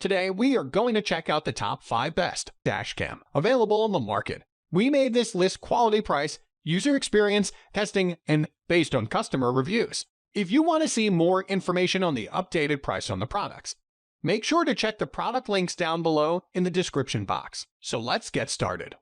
Today, we are going to check out the top 5 best dashcam available on the market. We made this list quality price, user experience, testing, and based on customer reviews. If you want to see more information on the updated price on the products, make sure to check the product links down below in the description box. So let's get started.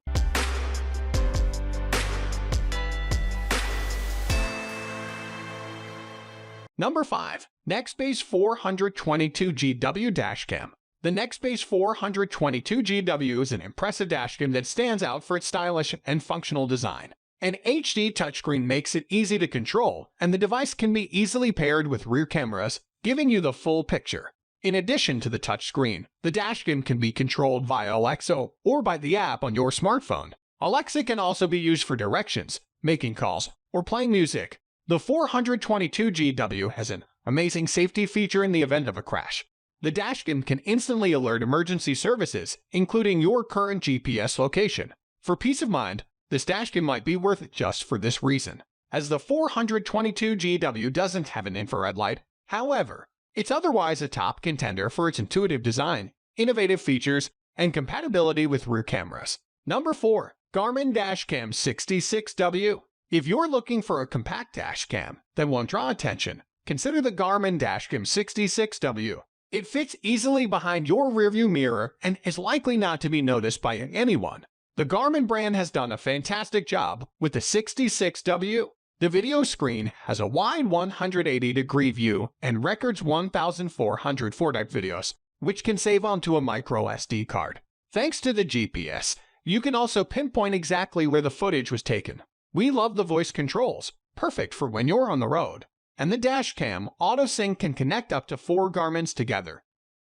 Number 5. Nextbase 422GW Dashcam. The Nextbase 422GW is an impressive dashcam that stands out for its stylish and functional design. An HD touchscreen makes it easy to control, and the device can be easily paired with rear cameras, giving you the full picture. In addition to the touchscreen, the dashcam can be controlled via Alexa or by the app on your smartphone. Alexa can also be used for directions, making calls, or playing music. The 422GW has an amazing safety feature in the event of a crash. The dashcam can instantly alert emergency services, including your current GPS location. For peace of mind, this dashcam might be worth it just for this reason. As the 422GW doesn't have an infrared light, however, it's otherwise a top contender for its intuitive design, innovative features, and compatibility with rear cameras. Number 4. Garmin Dashcam 66W. If you're looking for a compact dashcam that won't draw attention, consider the Garmin Dashcam 66W. It fits easily behind your rearview mirror and is likely not to be noticed by anyone. The Garmin brand has done a fantastic job with the 66W. The video screen has a wide 180-degree view and records 1,440 videos, which can save onto a micro SD card. Thanks to the GPS, you can also pinpoint exactly where the footage was taken. We love the voice controls, perfect for when you're on the road. And the dashcam auto-sync can connect up to 4 Garmins together,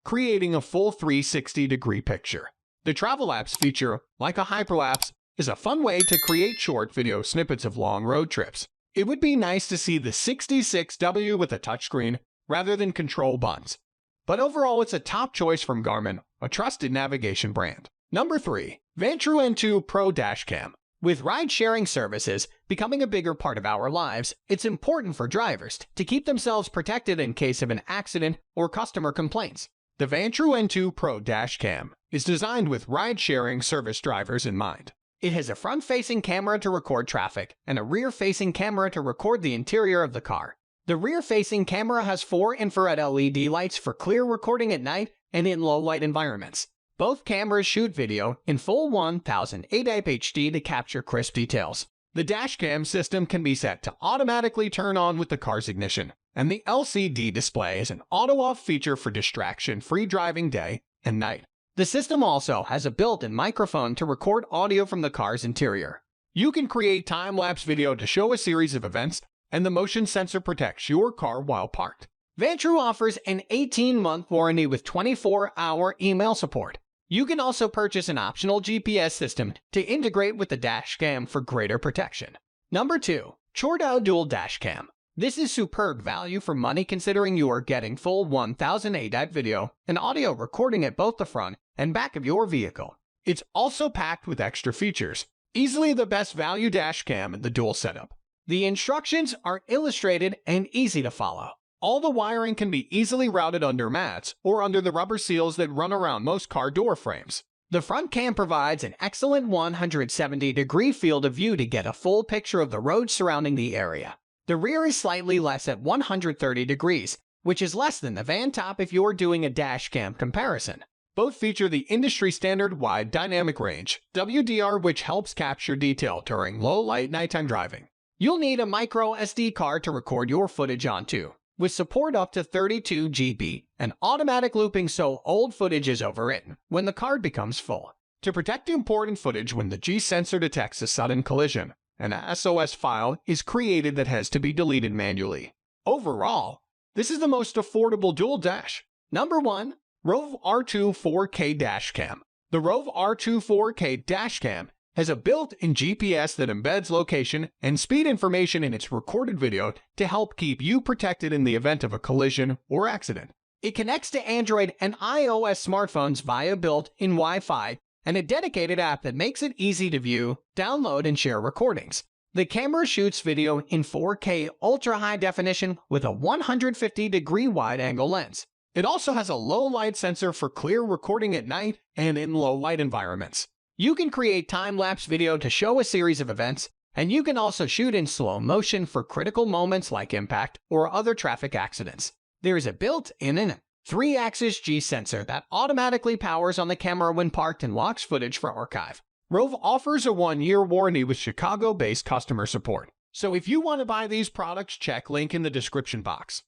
creating a full 360-degree picture. The travel apps feature, like a hyperlapse, is a fun way to create short video snippets of long road trips. It would be nice to see the 66W with a touchscreen rather than control buttons. But overall, it's a top choice from Garmin, a trusted navigation brand. Number 3. Vantrue N2 Pro Dashcam. With ride-sharing services becoming a bigger part of our lives, it's important for drivers to keep themselves protected in case of an accident or customer complaints. The Vantrue N2 Pro Dashcam is designed with ride-sharing service drivers in mind. It has a front-facing camera to record traffic and a rear-facing camera to record the interior of the car. The rear-facing camera has 4 infrared LED lights for clear recording at night and in low-light environments. Both cameras shoot video in full 1080p HD to capture crisp details. The dashcam system can be set to automatically turn on with the car's ignition, and the LCD display is an auto-off feature for distraction-free driving day and night. The system also has a built-in microphone to record audio from the car's interior. You can create time-lapse video to show a series of events, and the motion sensor protects your car while parked. Vantrue offers an 18-month warranty with 24-hour email support. You can also purchase an optional GPS system to integrate with the dashcam for greater protection. Number 2. Chordao Dual Dashcam. This is superb value for money considering you are getting full 1080p video and audio recording at both the front and back of your vehicle. It's also packed with extra features. Easily the best value dashcam in the dual setup. The instructions are illustrated and easy to follow. All the wiring can be easily routed under mats or under the rubber seals that run around most car door frames. The front cam provides an excellent 170-degree field of view to get a full picture of the road surrounding the area. The rear is slightly less at 130 degrees, which is less than the van top if you're doing a dashcam comparison. Both feature the industry-standard wide dynamic range, WDR, which helps capture detail during low-light nighttime driving. You'll need a micro SD card to record your footage onto, with support up to 32 GB and automatic looping so old footage is overwritten when the card becomes full. To protect important footage when the G sensor detects a sudden collision, an SOS file is created that has to be deleted manually. Overall, this is the most affordable dual dash. Number 1. Rove R2 4K Dashcam. The Rove R2 4K Dashcam has a built-in GPS that embeds location and speed information in its recorded video to help keep you protected in the event of a collision or accident. It connects to Android and iOS smartphones via built-in Wi-Fi and a dedicated app that makes it easy to view, download, and share recordings. The camera shoots video in 4K ultra-high definition with a 150-degree wide-angle lens. It also has a low-light sensor for clear recording at night and in low-light environments. You can create time-lapse video to show a series of events, and you can also shoot in slow motion for critical moments like impact or other traffic accidents. There is a built-in 3-axis G sensor that automatically powers on the camera when parked and locks footage for archive. Rove offers a 1-year warranty with Chicago-based customer support. So if you want to buy these products, check link in the description box.